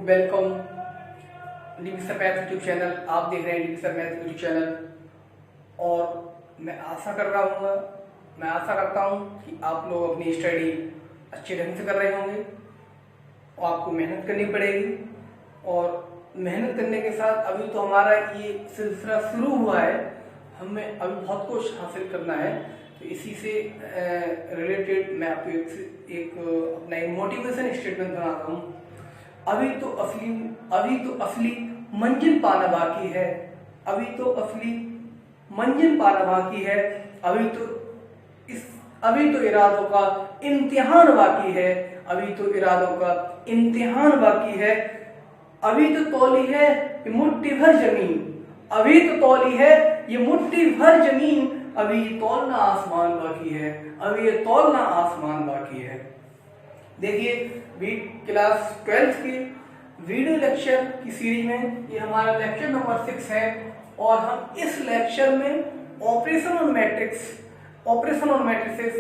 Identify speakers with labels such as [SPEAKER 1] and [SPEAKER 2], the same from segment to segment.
[SPEAKER 1] Welcome dB sir math YouTube channel. आप देख रहे हैं dB sir math YouTube channel और मैं आशा करता हूँ कि आप लोग अपनी स्टडी अच्छे ढंग से कर रहे होंगे और आपको मेहनत करनी पड़ेगी। और मेहनत करने के साथ अभी तो हमारा ये सिलसिला शुरू हुआ है, हमें अभी बहुत कुछ हासिल करना है। तो इसी से रिलेटेड मैं आपको एक अपना एक मोटिवेशन स्टेटमेंट बनाता हूँ। अभी तो असली मंजिल पाना बाकी है, अभी तो इरादों का इम्तिहान बाकी है, अभी तो तौली है ये मुट्ठी भर जमीन, अभी तौलना आसमान बाकी है। देखिए क्लास 12th की वीडियो लेक्चर की सीरीज में ये हमारा लेक्चर नंबर 6 है और हम इस लेक्चर में ऑपरेशन ऑन मैट्रिसेस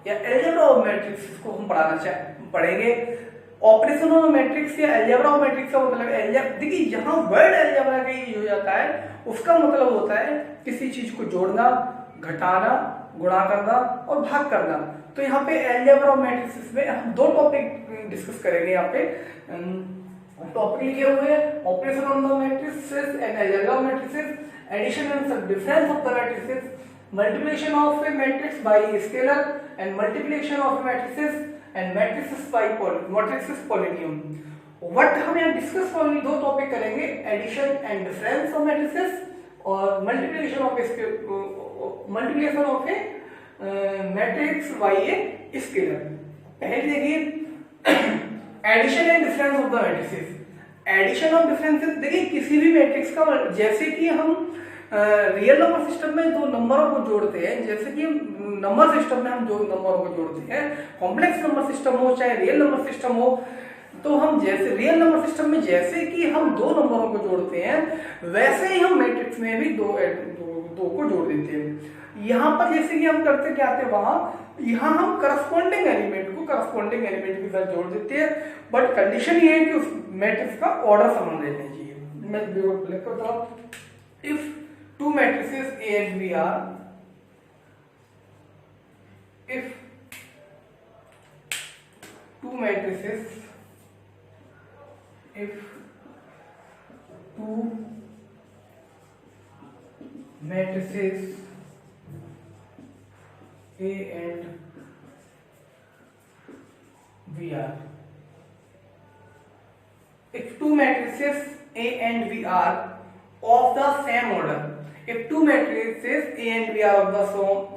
[SPEAKER 1] या अलजेब्रा ऑफ मैट्रिक्स को हम पढ़ेंगे। ऑपरेशन ऑन मैट्रिक्स या अलजेब्रा ऑफ मैट्रिक्स का मतलब देखिए जहां वर्ड अलजेब्रा का यूज हो जाता है उसका मतलब होता है किसी चीज को जोड़ना, घटाना, गुणा करना और भाग करना। तो यहाँ पे अलजेब्रा ऑफ मैट्रिसेस में हम दो टॉपिक डिस्कस करेंगे। यहाँ पे टॉपिक लिखे हुए हैं operation on the matrices and algebra of matrices, addition and sub difference of the matrices, multiplication of a matrix by scalar and multiplication of matrices and matrices by matrices polynomial. What हम यहाँ discuss only दो topic करेंगे, addition and difference of matrices और multiplication of a matrix by a scalar. पहले देखिए addition and difference of the matrices. Addition और difference देखिए किसी भी मैट्रिक्स का, जैसे कि हम रियल नंबर सिस्टम में दो नंबरों को जोड़ते हैं, जैसे कि नंबर सिस्टम में हम दो नंबरों को जोड़ते हैं, कॉम्प्लेक्स नंबर सिस्टम हो चाहे रियल नंबर सिस्टम हो, तो हम जैसे रियल नंबर सिस्टम में जैसे कि हम दो नंबरों को जोड़ते हैं वैसे ही हम मैट्रिक्स में भी दो को जोड़ देते हैं। यहाँ पर जैसे कि हम करते क्या आते वहां, यहाँ हम करस्पॉन्डिंग एलिमेंट के साथ जोड़ देते हैं, बट कंडीशन ये है कि उस मैट्रिक्स का ऑर्डर समान रहना चाहिए। मैं लिख करता हूं, if two matrices A and B are, if two matrices A and B are, if two matrices A and B are of the same order, if two matrices A and B are of the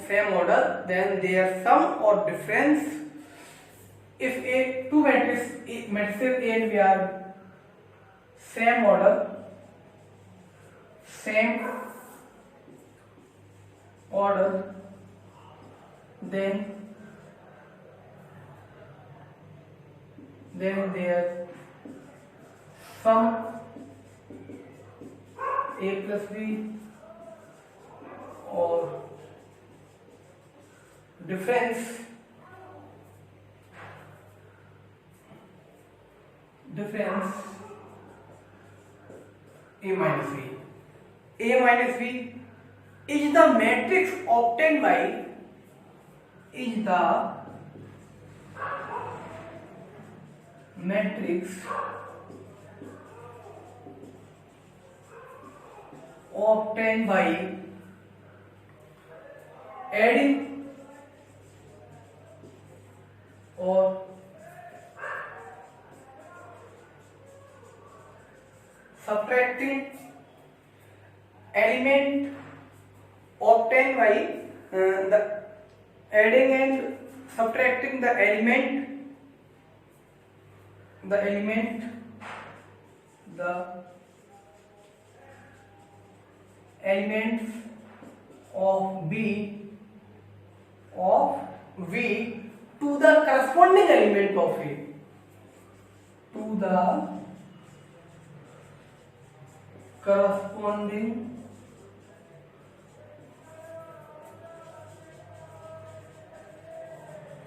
[SPEAKER 1] same order, then their sum or difference, if two matrices A and B are same order, then their sum A plus B और difference A minus B is the matrix obtained by adding or subtracting element obtained by the adding and subtracting the elements of V to the corresponding element of A,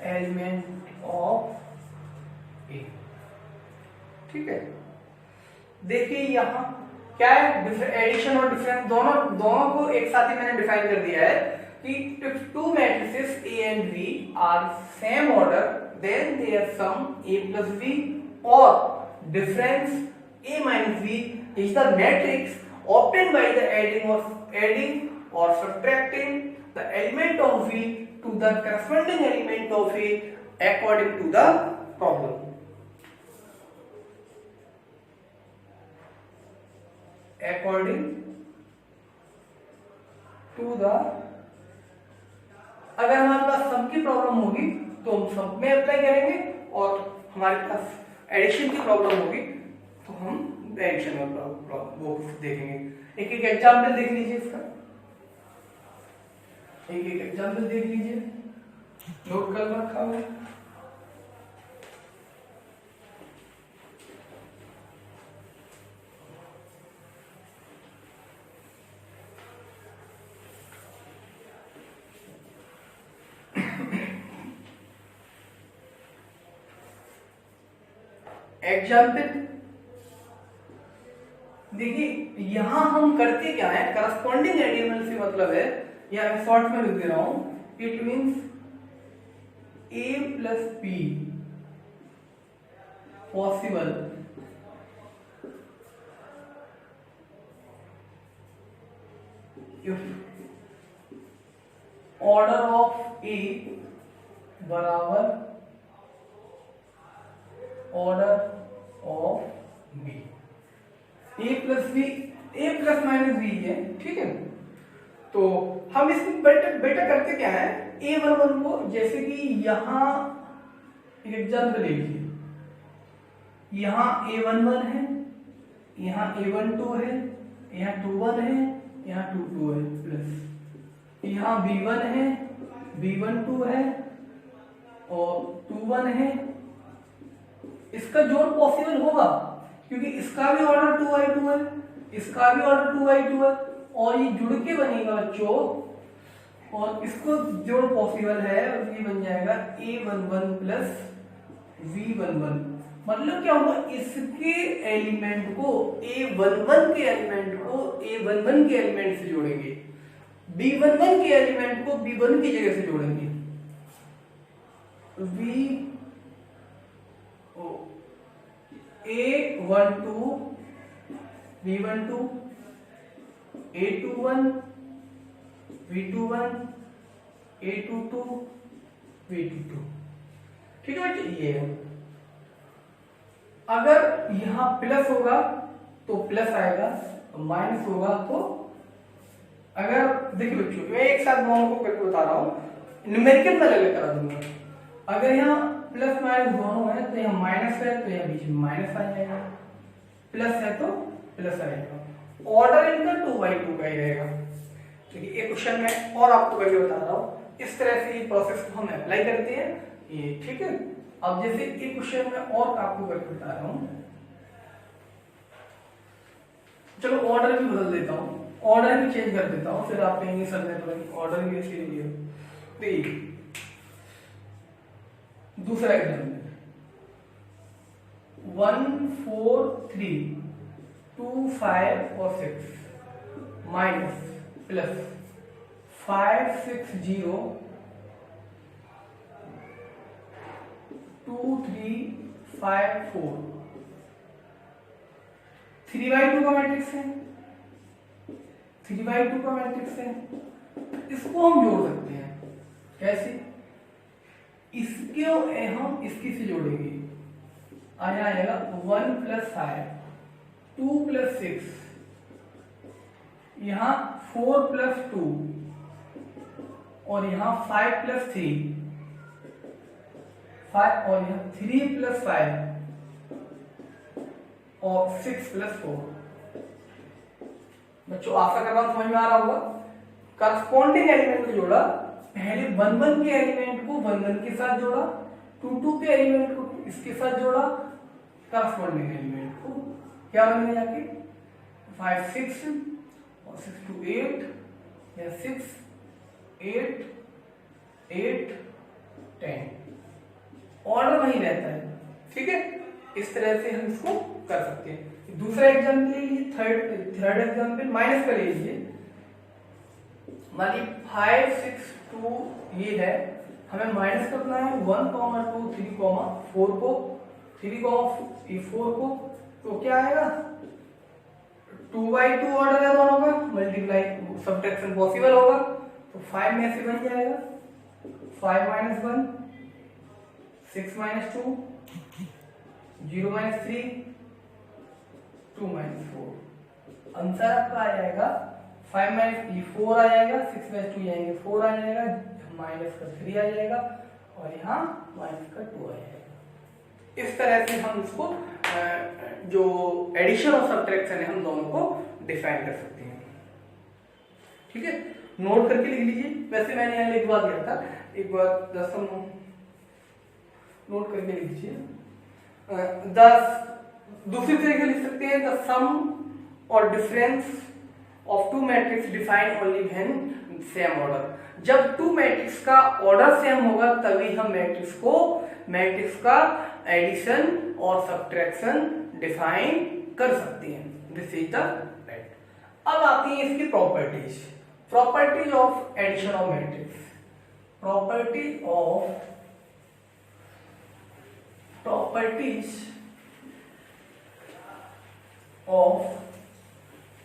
[SPEAKER 1] element of A. ठीक है, देखिए यहाँ क्या है, addition और difference दोनों को एक साथ ही मैंने डिफाइन कर दिया है कि if two matrices A and B are same order then their sum A plus B or difference A minus B is the matrix obtained by the adding or subtracting the element of V to the corresponding element of A according to the problem. According to the, अगर हमारे पास सम की problem होगी तो हम सम में apply करेंगे, और हमारे पास एडिशन की प्रॉब्लम होगी तो हम एडिशन में वो देखेंगे। एक एक एग्जाम्पल देख लीजिए इसका, एक एक एग्जाम्पल देख लीजिए, नोट कर रखा हुआ। एग्जाम्पल देखिए, यहां हम करते क्या है, करस्पॉन्डिंग एलिमेंट से मतलब है, या शॉर्ट में लिख दे रहा हूं, it means A plus B possible if order of A बराबर order of B, A plus B, A plus minus B है, ठीक है। तो हम इसमें बेटा करते क्या है, A11 को, जैसे कि यहां एक एग्जाम्पल लीजिए, यहां A11 है, यहां A12 है, यहां 21 है, यहां 22 है, प्लस यहां B1 है, B12 है और 21 है। इसका जोड़ पॉसिबल होगा क्योंकि इसका भी ऑर्डर 2i2 है, इसका भी ऑर्डर 2i2 है, और ये जुड़ के बनेगा बच्चों, और इसको जोड़ पॉसिबल है, और ये बन जाएगा A11 प्लस V11। मतलब क्या होगा, इसके एलिमेंट को A11 के एलिमेंट को A11 के एलिमेंट से जोड़ेंगे, B11 के एलिमेंट को B1 की जगह से जोड़ेंगे, A12 V12 A21 V21 A22 V22, ठीक है बच्चे। ये है, अगर यहां प्लस होगा तो प्लस आएगा, माइनस होगा तो, अगर देखिए बच्चों मैं एक साथ दोनों को करके बता रहा हूं, न्यूमेरिकल में अलग करा दूंगा। अगर यहाँ प्लस माइनस दोनों है तो यहाँ माइनस है तो यहाँ बीच में माइनस आ जाएगा, प्लस है तो प्लस आएगा, ऑर्डर इनका 2/2 का ही रहेगा। ठीक है, एक क्वेश्चन में और आपको करके बता रहा हूँ, इस तरह से ये प्रोसेस को हम अप्लाई करते हैं ये, ठीक है। अब जैसे एक क्वेश्चन में और आपको करके बता रहा हूँ, चलो ऑर्डर भी बदल देता हूँ, ऑर्डर भी चेंज कर देता हूँ, फिर आप कहेंगे सर ने तो ऑर्डर भी ऐसे लिया। देखिए दूसरा एग्जाम्पल, 1 4 3 2 5 और 6 माइनस प्लस 5 6 0 2 3 5 4, 3/2 का मैट्रिक्स है, 3/2 का मैट्रिक्स है। इसको हम जोड़ सकते हैं, कैसे, इसके हम इसकी से जोड़ेंगे, आ जाएगा 1 + 5 2 + 6, यहां 4 + 2 और यहां 5 + 3 5 और यहां 3 + 5 और 6 + 4। बच्चों आशा कर रहा हूं समझ में आ रहा होगा। करस्पॉन्डिंग एलिमेंट को जोड़ा, पहले 1 1 के एलिमेंट को 1 1 के साथ जोड़ा, 2 2 के एलिमेंट को इसके साथ जोड़ा, करस्पॉन्डिंग एलिमेंट को क्या बनेगा जाके 5 6 और 6 2 8 या 6 8 8 10, ऑर्डर वही रहता है, ठीक है। इस तरह से हम इसको कर सकते हैं। दूसरा एग्जाम्पल ले लीजिए, थर्ड एग्जाम्पल माइनस का ले लीजिए। मानिए 5 6 2 ये है, हमें माइनस करना है 1 2 3 4 को, 3 4 को, तो क्या आएगा 2/2 ऑर्डर है दोनों का, मल्टीप्लाई सब्ट्रैक्शन पॉसिबल होगा, तो 5 में से बन जाएगा 5 - 1 6 - 2 0 - 3 2 - 4, आंसर आपका आ जाएगा 5 - 4 आ जाएगा, 6 - 2 जाएंगे 4 आ जाएगा, माइनस का 3 आ जाएगा और यहाँ माइनस का 2 आ जाएगा। इस तरह से हम इसको जो एडिशन और सब्ट्रैक्शन है हम दोनों को डिफाइन कर सकते हैं। ठीक है, नोट करके लिख लीजिए। वैसे मैंने यहाँ लिखवा दिया था, एक बार दसम नोट करके लिख लीजिए। दूसरी तरीके लिख सकते हैं, the sum or difference of two matrix define only when same order. जब टू मैट्रिक्स का ऑर्डर सेम होगा तभी हम मैट्रिक्स का एडिशन और सब्ट्रैक्शन डिफाइन कर सकते हैं। This is the right. अब आती है इसकी properties of addition of matrix. Properties of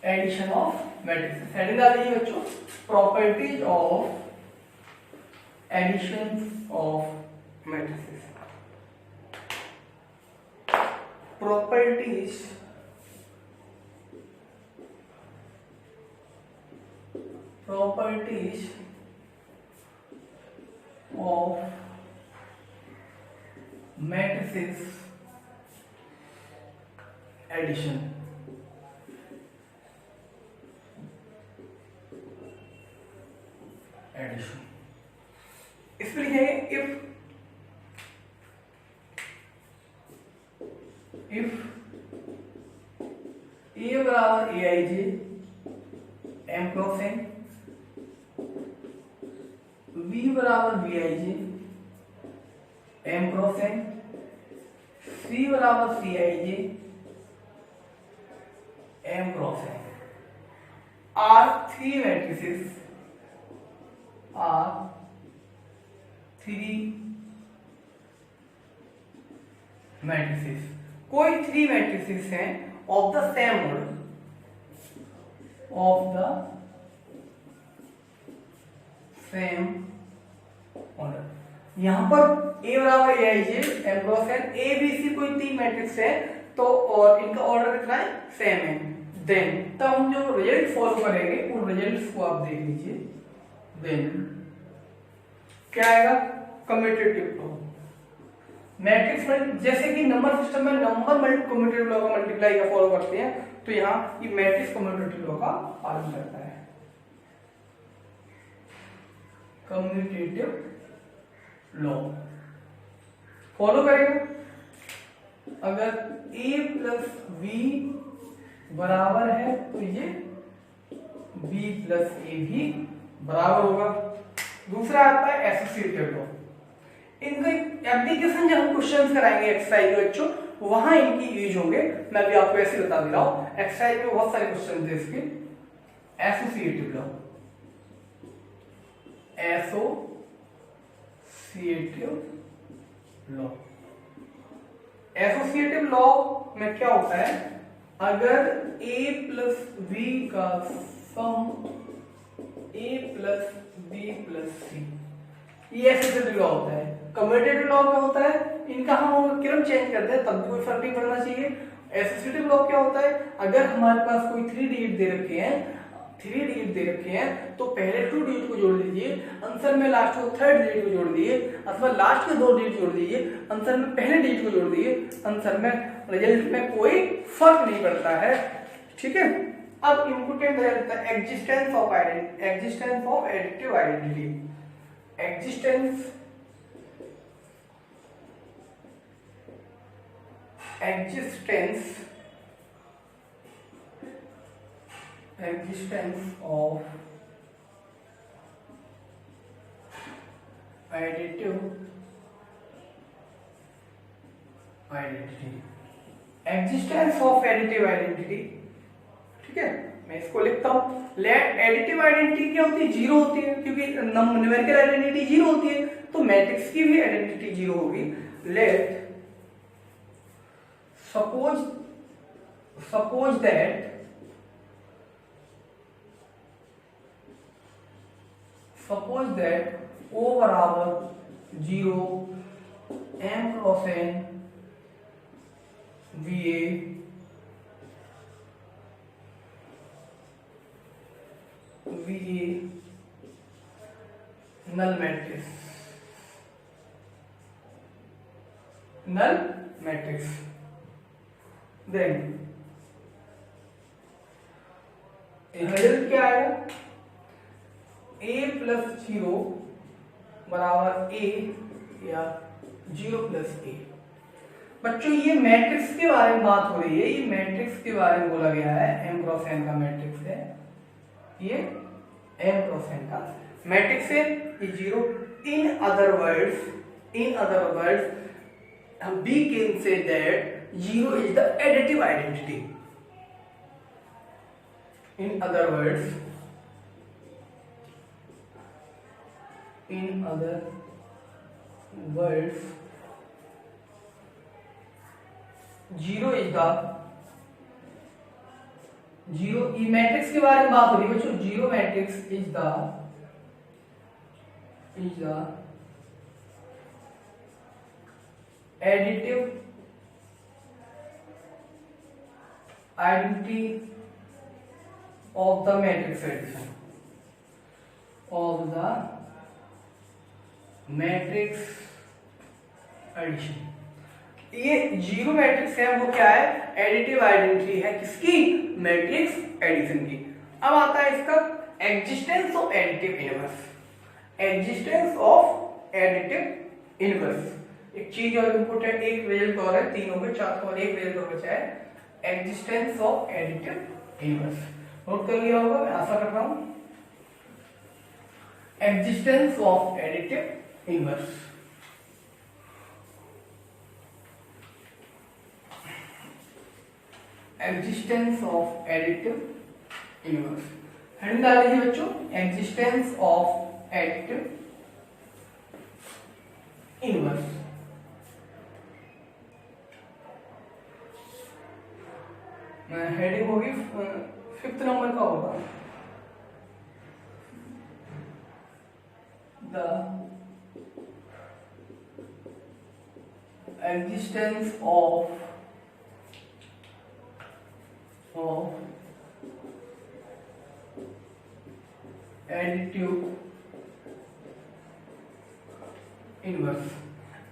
[SPEAKER 1] addition of matrix. Heading डाल दीजिए बच्चों, properties of addition of matrix. Properties of matrix addition. इसमें लिखेंगे इफ ए बराबर aij m cross n, b बराबर bij m cross n, c बराबर cij m cross n are three matrices. कोई three matrices हैं ऑफ द सेम ऑर्डर, यहां पर a बराबर aij m cross n, a b c कोई तीन matrix है तो और इनका ऑर्डर कितना है, सेम है। देन तब हम जो रिजल्ट फॉलो करेंगे उन रिजल्ट्स को आप देख लीजिए। देन क्या आएगा, कम्यूटेटिव लॉ। मैट्रिक्स जैसे कि नंबर सिस्टम में नंबर कम्यूटेटिव लॉ का मल्टीप्लाई का फॉलो करते हैं, तो यहाँ ये मैट्रिक्स कम्यूटेटिव लॉ का पालन करता है। कम्यूटेटिव लॉ फॉलो करेगा, अगर a प्लस b बराबर है तो ये b प्लस a भी बराबर होगा। दूसरा आता है एसोसिएटिव लॉ। इनका एप्लीकेशन जब हम क्वेश्चंस कराएंगे एक्सरसाइज में बच्चों, वहां इनकी यूज होंगे। मैं भी आपको ऐसे बता दे रहा हूं, एक्सरसाइज में बहुत सारे क्वेश्चन थे इसके। एसोसिएटिव लॉ, एसोसिएटिव लॉ में क्या होता है, अगर a प्लस b का सम a plus b plus c, ये एसोसिएटिव लॉ होता है। कम्यूटेटिव लॉ क्या होता है, इनका हम क्रम चेंज करते हैं तब भी कोई फर्क नहीं पड़ना चाहिए। एसोसिएटिव लॉ क्या होता है, अगर हमारे पास कोई थ्री डिजिट दे रखे हैं तो पहले टू डिजिट को जोड़ लीजिए, आंसर में लास्ट को थर्ड डिजिट को जोड़ दिए, अथवा लास्ट के दो डिजिट जोड़ दीजिए, आंसर में पहले डिजिट को जोड़ दिए, आंसर में रिजल्ट में कोई फर्क नहीं पड़ता है। ठीक है, अब इम्पोर्टेंट है existence of additive identity. Existence of additive identity। Existence of additive identity, ठीक है, मैं इसको लिखता हूं। लेट एडिटिव आइडेंटिटी क्या होती है, जीरो होती है, क्योंकि न्यूमेरिकल आइडेंटिटी जीरो होती है, तो मैट्रिक्स की भी आइडेंटिटी जीरो होगी। लेट सपोज दैट O बराबर 0 M cross N VA null matrix then result क्या आएगा, A प्लस 0 बराबर A या 0 प्लस A। बच्चों ये मैट्रिक्स के बारे में बात हो रही है, ये मैट्रिक्स के बारे में बोला गया है, M क्रॉस N का मैट्रिक्स है, ये M क्रॉस N का मैट्रिक्स है, ये 0। इन other words we can say that 0 is the additive identity. In other words 0 is the 0 ये मैट्रिक्स के बारे में बात हो रही है बच्चों। 0 matrix is the additive identity of the matrix addition ये 0 मैट्रिक्स है वो क्या है, एडिटिव आइडेंटिटी है, किसकी, मैट्रिक्स एडिशन की। अब आता है इसका एग्जिस्टेंस ऑफ एडिटिव इनवर्स। एक चीज और इंपोर्टेंट, एक रिजल्ट और है, तीन हो गए, चार और एक रिजल्ट और बचा है, existence of additive inverse. Note कर लिया होगा, मैं आशा कर रहा हूं। Existence of additive inverse, existence of additive inverse hand डाल लीजिए बच्चों, existence of additive inverse. Heading होगी 5th नंबर का होगा, the existence of additive inverse.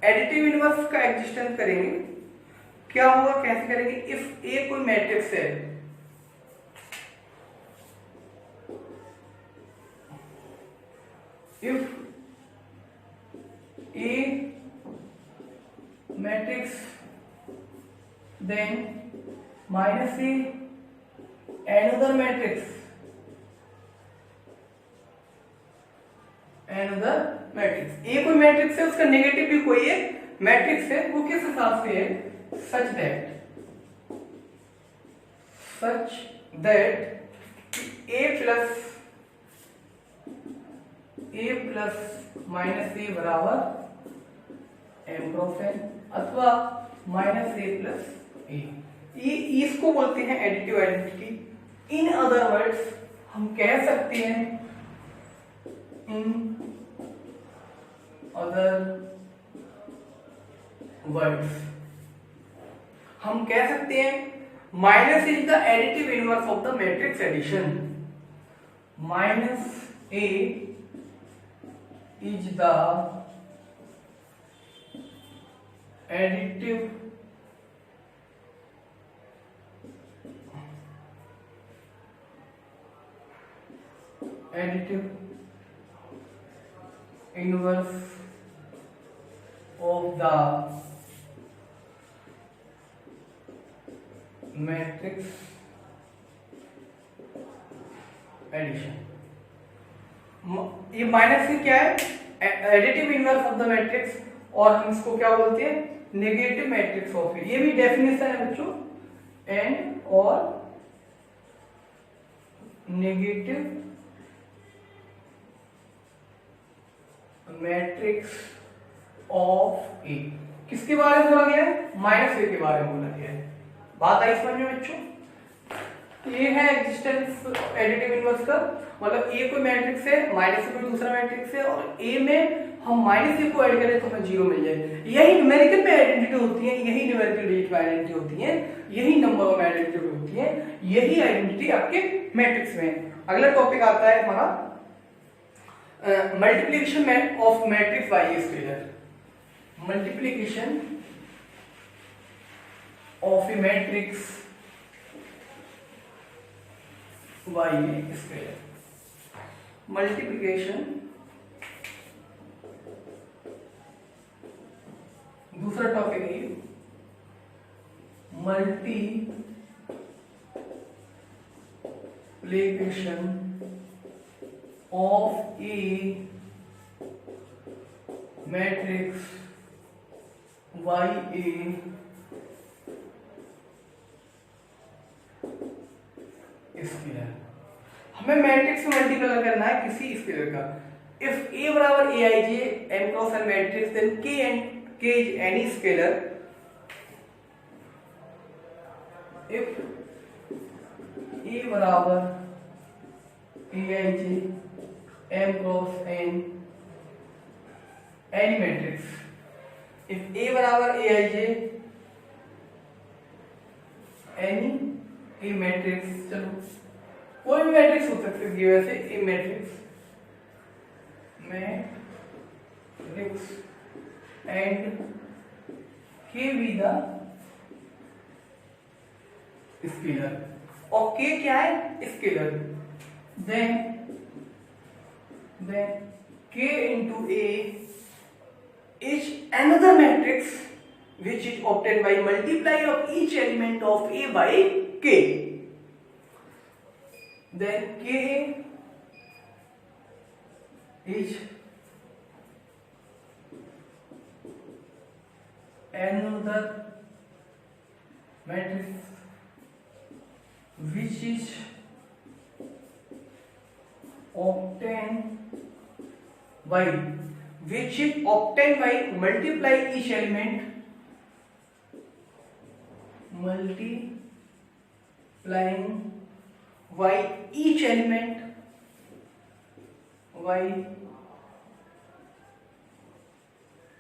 [SPEAKER 1] Additive inverse का एग्जिस्टेंस करेंगे, क्या होगा, कैसे करेंगे, इफ ए कोई मैट्रिक्स है, if A matrix then minus A another matrix A कोई मैट्रिक्स है, उसका नेगेटिव भी कोई एक मैट्रिक्स है, वो किस हिसाब से है, such that a plus minus A बराबर m क्रॉस n अथवा माइनस ए प्लस ए, ये इसको बोलते हैं additive identity. In other words हम कह सकते हैं, हम कह सकते हैं minus is the additive inverse of the matrix addition. Minus A is the additive inverse of the matrix addition। ये माइनस से क्या है, additive inverse of the matrix, और हम इसको क्या बोलते हैं, नेगेटिव मैट्रिक्स ऑफ। ये भी डेफिनेशन है बच्चों, एंड और नेगेटिव मैट्रिक्स ऑफ ए। किसके बारे में बोला गया है? माइनस ए के बारे में बोला गया है। बात आई समझ में बच्चों? ये है एग्जिस्टेंस एडिटिव इनवर्स का, मतलब ए कोई मैट्रिक्स है, माइनस ए कोई दूसरा मैट्रिक्स है, और ए में हम माइनस ए को ऐड करें तो हमें जीरो मिल जाए। यही न्यूमेरिकल में आइडेंटिटी होती है, यही न्यूमेरिकल डिजिट में आइडेंटिटी होती है, यही नंबर ऑफ आइडेंटिटी होती है, यही आइडेंटिटी आपके मैट्रिक्स में। अगला टॉपिक आता है हमारा multiplication of matrix by a scalar. Multiplication of a matrix by a scalar. Multiplication, दूसरा टॉपिक है multiplication of a matrix by a scalar. हमें मैट्रिक्स में मल्टीप्लाई करना है किसी स्केलर का। इफ ए बराबर A I J N cross N matrix then K is any scalar. If A बराबर A I J M cross N any matrix. If A बराबर A I J any A matrix, चलो कोई भी matrix हो सकती है वैसे, ए matrix and के बी द स्केलर, और के क्या है? स्केलर। देन के into A is another matrix which is obtained by multiply of each element of A by K. Then K is another matrix which is obtained by multiply each element, multiplying by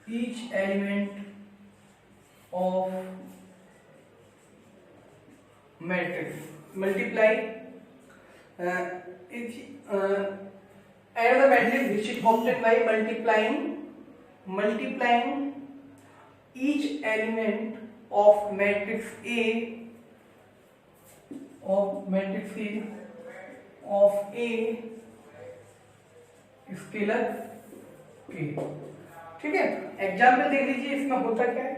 [SPEAKER 1] each element of matrix, multiply another matrix which is obtained by multiplying each element of matrix A of A scalar K। ठीक है, example देख लीजिए इसमें होता क्या है।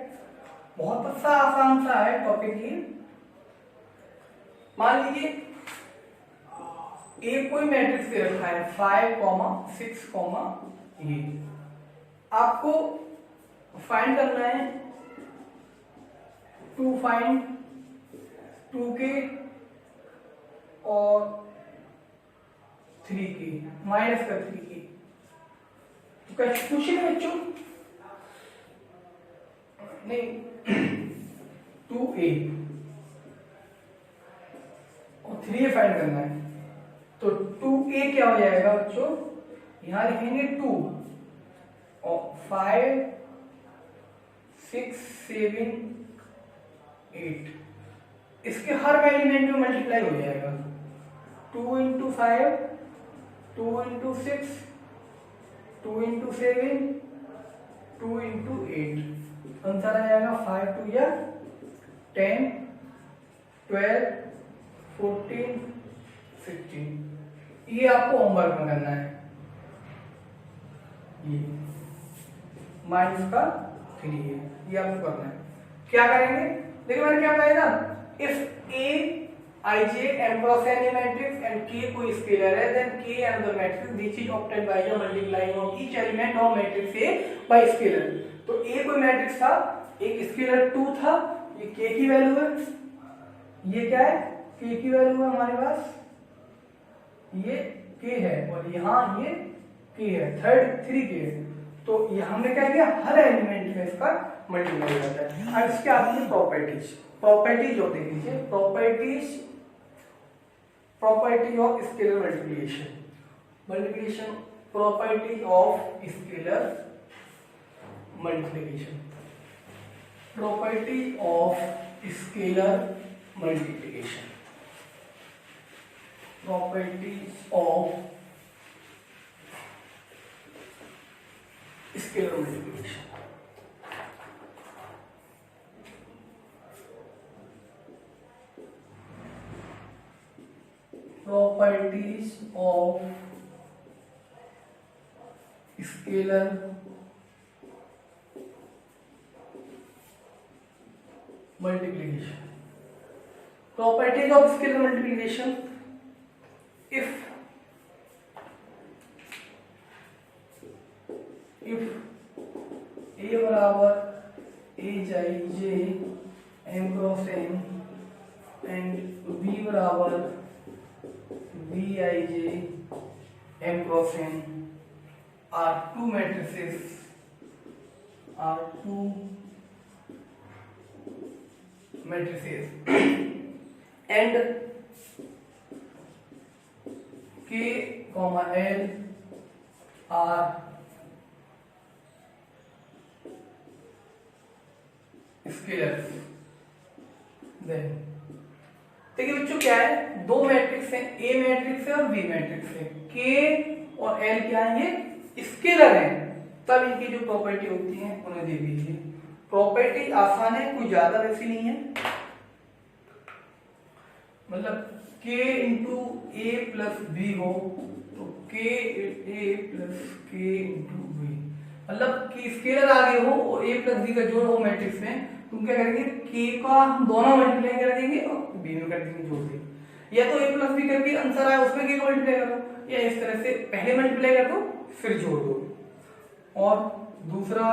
[SPEAKER 1] बहुत सा आसान सा है टॉपिक ये। मान लीजिए ए कोई मैट्रिक्स दे रखा है 5, 6, ये आपको फाइंड करना है टू फाइंड 2k और 3k माइनस का 3k। तो कैसे पूछे बच्चों? नहीं 2a और 3a फाइंड करना है, तो 2a क्या हो जाएगा बच्चों? यहां लिखेंगे 2 और 5, 6, 7, 8, इसके हर एलिमेंट में मल्टीप्लाई हो जाएगा। 2 into 5, 2 into 6, 2 into 7, 2 into 8, answer आ जाएगा 5 2 या 10, 12, 14, 16। ये आपको होमवर्क में करना है। ये माइनस का 3 है, ये आपको करना है। क्या करेंगे? देखिए मैंने क्या कहा था, if A I J M cross n matrix and K कोई स्केलर है, then K another matrix which is obtained by the multiplying of each element of matrix A by scalar। तो A कोई मैट्रिक्स था, एक scalar 2 था, ये K की value है, ये क्या है, k की वैल्यू है हमारे पास, ये k है और यहाँ ये k है, थर्ड 3k है। तो ये हमने क्या किया, हर एलिमेंट में इसका मल्टीप्लाई करता है। अब इसके आगे प्रॉपर्टीज जो देख लीजिए, property of scalar multiplication, property of scalar multiplication, property of scalar multiplication, properties of scalar multiplication. Properties of scalar multiplication. Properties of scalar multiplication. If a बराबर aj m cross n and b बराबर Bij m cross n are two matrices and k, l are scalars, then देखिए बच्चों क्या है, दो matrix हैं, ए matrix है और बी मैट्रिक्स है, के और एल क्या है, ये स्केलर हैं, तब इनकी जो प्रॉपर्टी होती है उन्हें देख लीजिए। प्रॉपर्टी आसान है, कोई ज्यादा वैसी नहीं है, मतलब के इंटू ए प्लस बी हो तो के ए प्लस के इंटू बी, मतलब कि स्केलर आगे हो और ए प्लस बी का जोड़ हो मैट्रिक्स में, तुम क्या करेंगे, के का हम दोनों मल्टीप्लाई कर देंगे और बी में कर देंगे जोड़ देंगे, या तो ए प्लस बी करके आंसर आया उसमें के को मल्टीप्लाई कर दो, या इस तरह से पहले मल्टीप्लाई कर दो फिर जोड़ दो। और दूसरा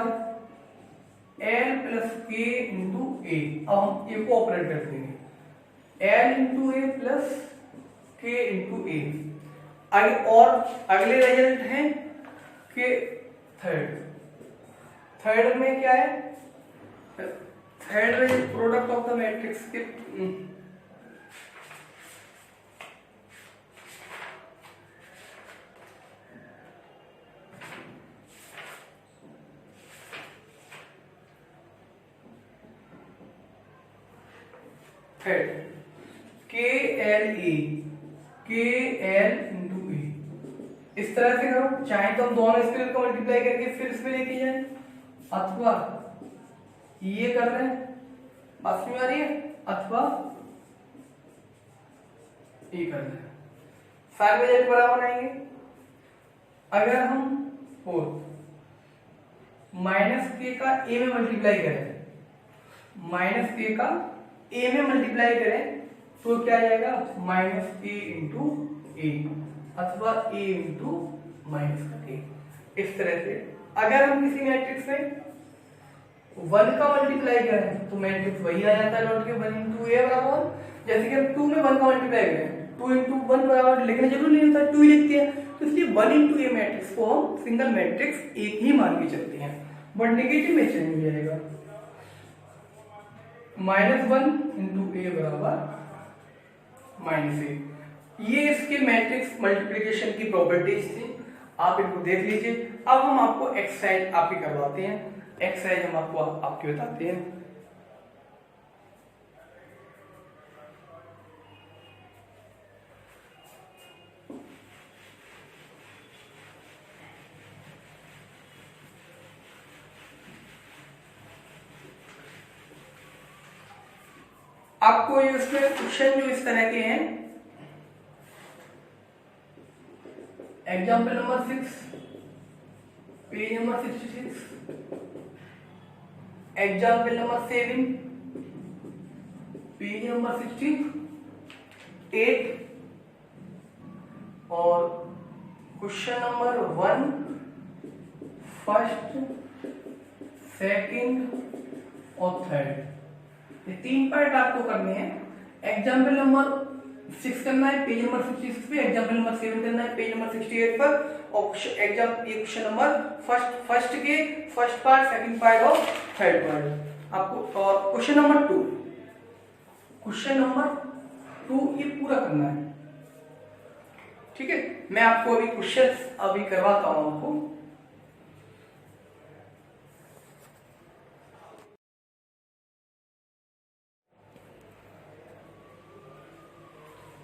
[SPEAKER 1] एल प्लस के इंटू ए, अब हम ए को ऑपरेट कर देंगे, एल इंटू ए प्लस के इंटू ए। आगे और अगले रिजल्ट है के थर्ड में क्या है, third product of the matrix के थर्ड के एल इंटू ए, इस तरह से करो, चाहे तो हम दोनों स्केलर को मल्टीप्लाई करके फिर इसमें लेके जाए, अथवा ये कर रहे हैं, बात समझ आ रही है, अथवा ये कर रहे हैं, सारे रिजल्ट बराबर आएंगे। अगर हम माइनस के का ए में मल्टीप्लाई करें, माइनस के का ए में मल्टीप्लाई करें तो क्या आएगा, माइनस के इंटू ए, अथवा ए इंटू माइनस का ए। इस तरह से अगर हम किसी मैट्रिक्स में 1 का मल्टीप्लाई करें तो मैट्रिक्स वही आ जाता है लौट के 1 इंटू ए बराबर, जैसे कि हम 2 में 1 का मल्टीप्लाई करें 2 इंटू 1 बराबर लिखना जरूरी नहीं होता, 2 ही लिखते हैं, तो इसलिए 1 इंटू ए मैट्रिक्स को हम सिंगल मैट्रिक्स एक ही मान के चलते हैं, बट नेगेटिव में चेंज हो जाएगा, -1 इंटू ए बराबर -a। ये इसके मैट्रिक्स मल्टीप्लिकेशन की प्रॉपर्टीज थी, आप इनको देख लीजिए। अब हम आपको एक्सरसाइज आपकी करवाते हैं, एक्सरसाइज हम आपको आपके बताते हैं। आपको ये इसमें क्वेश्चन जो इस तरह के हैं, example number 6 page number 66, example number 7 page number 68 और क्वेश्चन नंबर 1 फर्स्ट, सेकंड और थर्ड, ये 3 पार्ट आपको करने हैं। एग्जाम्पल नंबर 6 करना है पेज नंबर 66 पे, एग्जाम्पल नंबर 7 करना है पेज नंबर 68 पर, और क्वेश्चन नंबर फर्स्ट के फर्स्ट पार्ट, सेकंड पार्ट और थर्ड पार्ट आपको। और क्वेश्चन नंबर 2 ये पूरा करना है, ठीक है। मैं आपको अभी क्वेश्चन अभी करवाता हूं आपको।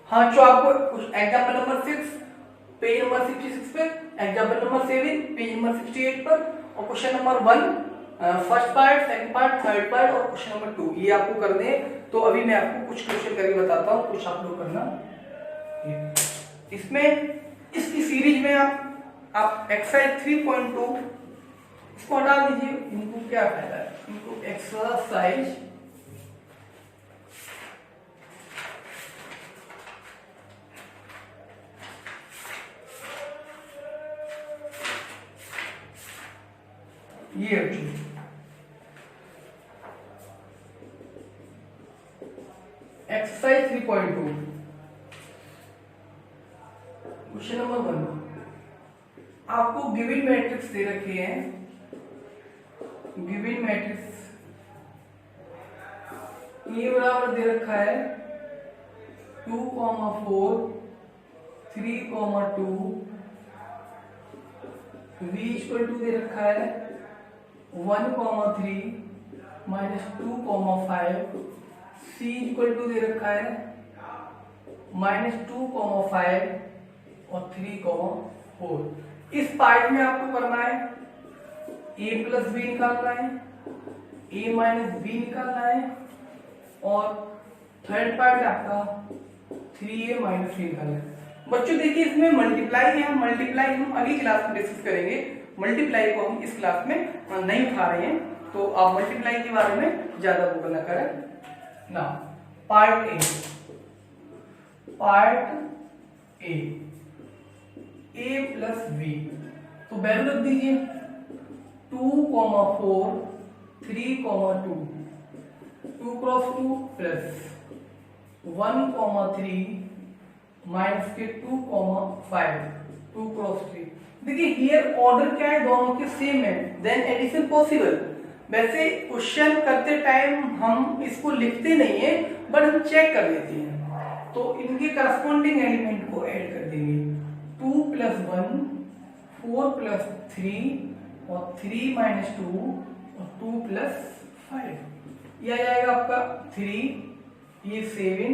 [SPEAKER 1] हाँ, जो आपको एग्जाम्पल नंबर 6 पेज नंबर 66 पे, एग्जाम्पल नंबर 7 पेज नंबर 68 पर, और question number 1 first part, second part, third part और क्वेश्चन नंबर 2 ये आपको करने हैं। तो अभी मैं आपको कुछ क्वेश्चन करके बताता हूँ, कुछ आप लोग करना। इसमें इसकी सीरीज में आप एक्सरसाइज 3.2 इसको हटा दीजिए। इनको क्या फायदा है, इनको एक्सरसाइज ये एक्सरसाइज 3.2 क्वेश्चन नंबर 1 आपको गिवन मैट्रिक्स दे रखे हैं। गिवन मैट्रिक्स ये बराबर दे रखा है 2, 4, 3, 2, v इक्वल टू दे रखा है 1, 3 -2, 5, c इक्वल टू दे रखा है -2, 5 और 3, 4। इस पार्ट में आपको करना है a प्लस b निकालना है, a माइनस b निकालना है, और थर्ड पार्ट आपका 3a माइनस b निकालना है। बच्चों देखिए इसमें मल्टीप्लाई है, मल्टीप्लाई हम अगली क्लास में डिस्कस करेंगे। मल्टीप्लाई को हम इस क्लास में नहीं उठा रहे हैं, तो आप मल्टीप्लाई के बारे में ज्यादा वो ना करें ना। पार्ट ए प्लस बी, तो वैल्यू रख दीजिए 2, 4, 3, 2, 2 क्रॉस 2 प्लस 1, 3 माइनस के 2, 5, 2 क्रॉस 3। देखिए हियर ऑर्डर क्या है, दोनों के सेम है, देन एडिशन पॉसिबल। वैसे क्वेश्चन करते टाइम हम इसको लिखते नहीं है, बट हम चेक कर लेते हैं। तो इनके करस्पॉन्डिंग एलिमेंट को ऐड कर देंगे 2 + 1, 4 + 3 और 3 - 2 और 2 + 5। ये आ जाएगा आपका 3, ये 7,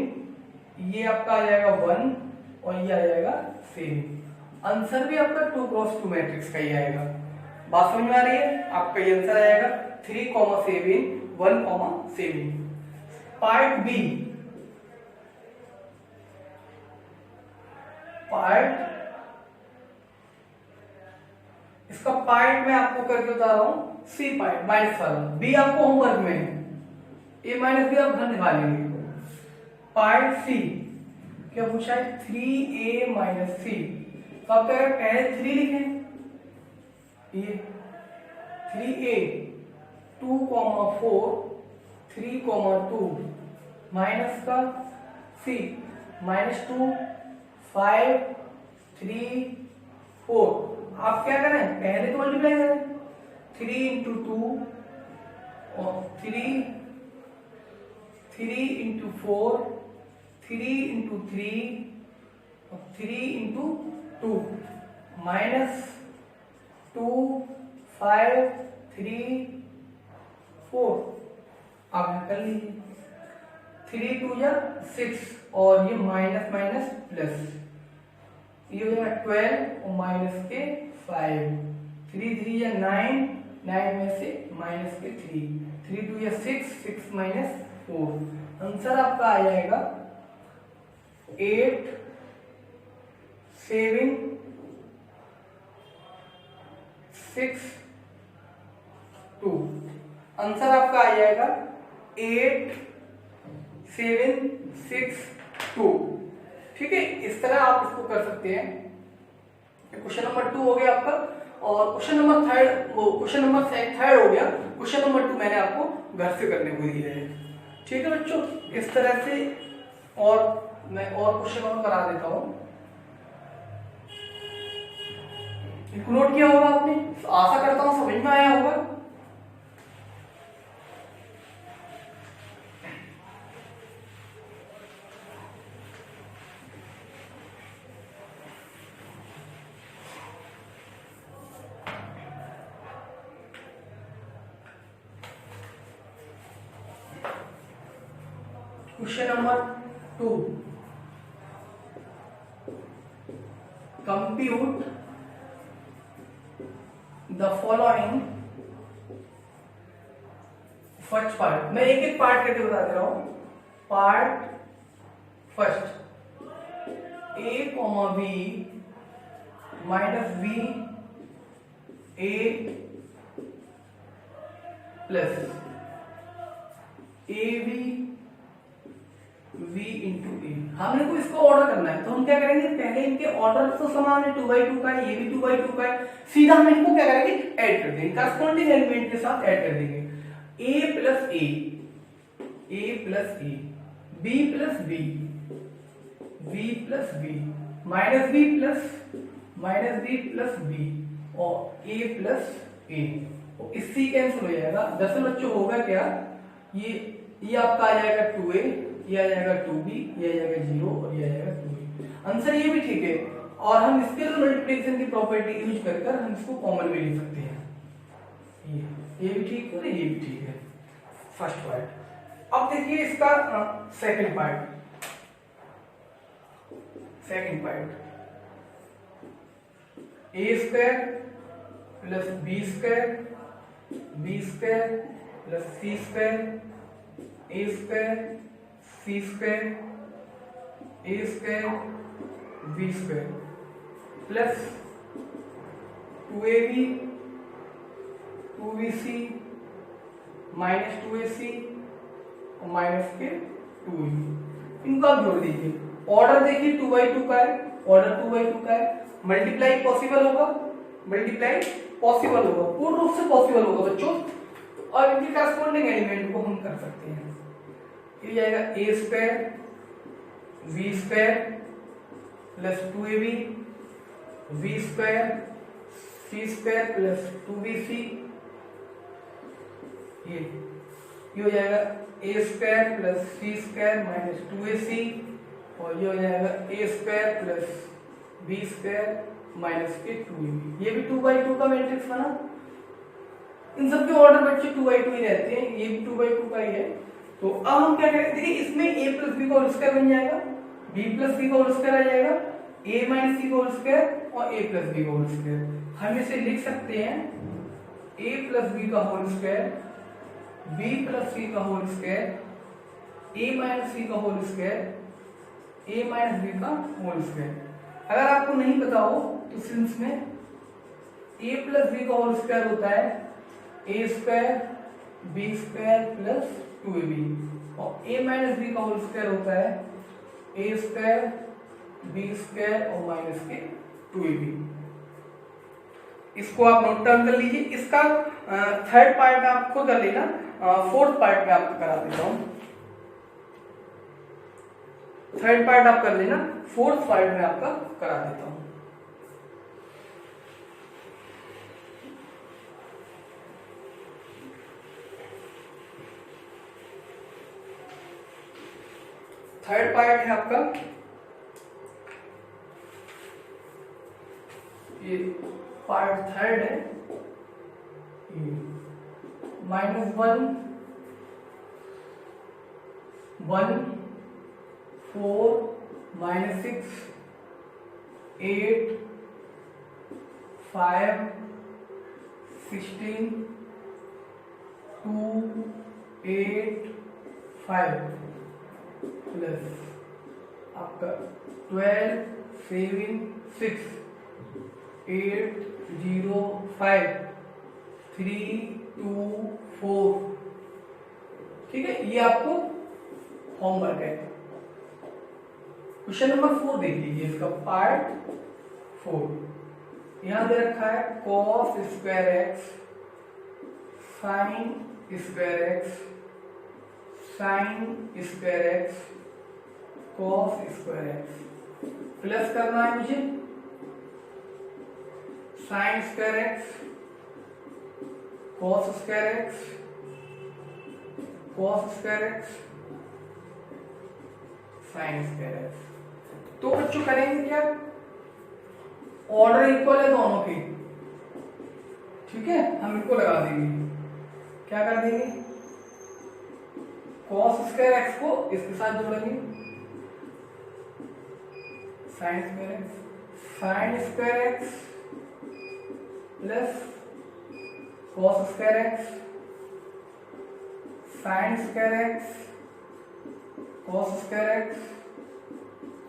[SPEAKER 1] ये आपका आ जाएगा 1 और ये आ जाएगा 7। आंसर भी आपका 2 क्रॉस 2 मैट्रिक्स का ही आएगा। बात समझ में आ रही है? आपका ये आंसर आएगा 3, 7, 1, 7। पार्ट बी, इसका पार्ट मैं आपको करके बता रहा हूं। सी पार्ट माइनस वाला, बी आपको होमवर्क में है, ए माइनस बी आप घर निकालेंगे। पार्ट सी क्या पूछा है, 3a - c। तो आप क्या करें, पहले 3 लिखें, ये 3a 2, 4, 3, 2 माइनस का c -2, 5, 3, 4। आप क्या करें, पहले तो मल्टीप्लाई करें 3 × 2 और 3 × 4, 3 × 3 और 3 × 2 -2, 5, 3, 4। आप कर लीजिए 3 × 2 = 6 और ये माइनस माइनस प्लस, ये हो जाएगा 12 और माइनस के 5, 3 3 = 9, 9 में से माइनस के 3, 3 2 = 6, 6 - 4। आंसर आपका आ जाएगा 8, 7, 6, 2। आंसर आपका आ जाएगा 8, 7, 6, 2। ठीक है, इस तरह आप इसको कर सकते हैं। क्वेश्चन नंबर 2 हो गया आपका, और क्वेश्चन नंबर थर्ड हो गया। क्वेश्चन नंबर 2 मैंने आपको घर से करने को दिया है। ठीक है बच्चों, इस तरह से और मैं और क्वेश्चन और करा देता हूं, नोट किया होगा आपने, आशा करता हूं समझ में आया होगा। Question number 2, compute the following. First part, मैं एक एक पार्ट करके बता दे रहा हूं। Part first, a comma b minus b a plus A B v into A. हमने को इसको ऑर्डर करना है, तो हम क्या करेंगे, पहले इनके ऑर्डर तो समान है, 2/2 का है, ये भी 2/2 का है, सीधा हम इनको क्या करेंगे, ऐड कर देंगे, करस्पॉन्डिंग एलिमेंट के साथ ऐड कर देंगे। a plus A, a plus A, b plus B, b plus B, minus B plus B और a प्लस ए। इससे कैंसिल हो जाएगा। दरअसल बच्चों होगा क्या, ये आपका आ जाएगा 2a, ये आ जाएगा 2b, ये आ जाएगा 0 और ये आ जाएगा 2a। आंसर ये भी ठीक है, और हम स्केलर मल्टीप्लिकेशन की प्रॉपर्टी यूज कर हम इसको कॉमन में लिख सकते हैं। ये भी ठीक है, ये भी ठीक है, फर्स्ट पार्ट। अब देखिए इसका second part. A square plus B square plus C square, A square C square, A square B square plus 2ab 2bc minus 2ac और माइनस के 2ab। इनको आप जोड़ दीजिए। ऑर्डर देखिए 2/2 का है, ऑर्डर 2/2 का है। मल्टीप्लाई पॉसिबल होगा, पूर्ण रूप से पॉसिबल होगा बच्चों, और इनके करस्पॉन्डिंग एलिमेंट को हम कर सकते हैं। ये जाएगा A square B square plus 2ab B square C square plus 2bc, ये हो जाएगा A square plus C square minus 2ac, और ये हो जाएगा A square plus B square minus के 2ab। ये भी 2/2 का मैट्रिक्स बना। इन सबके ऑर्डर बच्चे 2/2 ही रहते हैं, ये भी 2/2 का ही है। तो अब हम क्या करेंगे, देखिए इसमें a प्लस बी का होल स्क्वायर बन जाएगा, b प्लस सी का होल स्क्वायर आ जाएगा, a माइनस सी का होल स्क्वायर और a प्लस बी का होल स्क्वायर। हम इसे लिख सकते हैं a प्लस बी का whole square, b plus C का whole square, a minus C का whole square, a minus B का होल स्क्वायर। अगर आपको नहीं पता हो तो सिंस में a प्लस बी का होल स्क्वायर होता है a square B square plus 2ab, और a माइनस बी का होल स्क्वायर होता है a स्क्वायर बी स्क्वायर और माइनस के 2ab। इसको आप नोट डाउन कर लीजिए। इसका थर्ड पार्ट आप खुद कर लेना, फोर्थ पार्ट में आपको करा देता हूं। थर्ड पार्ट आप कर लेना, फोर्थ पार्ट में आपका करा देता हूं। थर्ड पार्ट है आपका, ये पार्ट थर्ड है, -1 1 4 -6 8 5 16 2 8 5 प्लस आपका 12 7 6 8 0 5 3 2 4। ठीक है, ये आपको होमवर्क है। क्वेश्चन नंबर 4 देख लीजिए, इसका पार्ट 4। यहां दे रखा है cos square x sin square x sin square x cos square x plus करना है मुझे sin square x cos square x cos square x sin square x. तो बच्चों करेंगे क्या, ऑर्डर इक्वल है दोनों के, ठीक है, हम इनको लगा देंगे, क्या कर देंगे, cos स्क्वायर एक्स को इसके साथ जोड़ेंगे sin square x, sin square x plus cos square x sin square x cos square x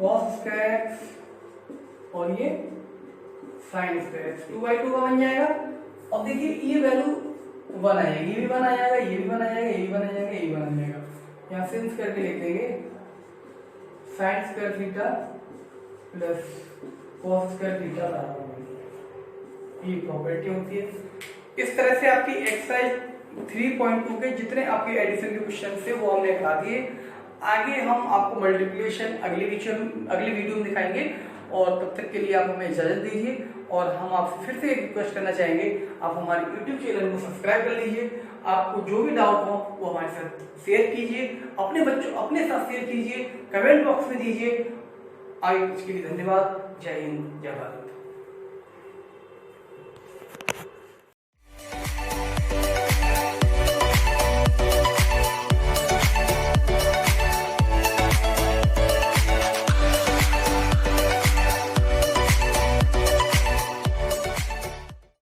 [SPEAKER 1] cos square x और ये sin स्क्वायर एक्स 2/2 का बन जाएगा। अब देखिए ये वैल्यू 1 आ जाएगी, ये भी 1 आ जाएगा, ये भी 1 आ जाएगा, ये भी 1 आ जाएगा, ये भी 1 आ जाएगा। यहाँ सिंस करके लिख देंगे sin square theta plus cos square theta बराबर, ये प्रॉपर्टी होती है। इस तरह से आपकी एक्सरसाइज 3.2 के जितने आपके एडिशन के क्वेश्चन थे वो हमने हटा दिए। आगे हम आपको मल्टीप्लिकेशन अगली वीडियो में दिखाएंगे और तब तक के लिए आप हमें इजाजत दीजिए। और हम आपसे फिर से एक रिक्वेस्ट करना चाहेंगे, आप हमारे YouTube चैनल को सब्सक्राइब कर लीजिए। आपको जो भी डाउट हो वो हमारे साथ शेयर कीजिए, अपने साथ शेयर कीजिए, कमेंट बॉक्स में दीजिए। आगे इसके लिए धन्यवाद। जय हिंद, जय भारत।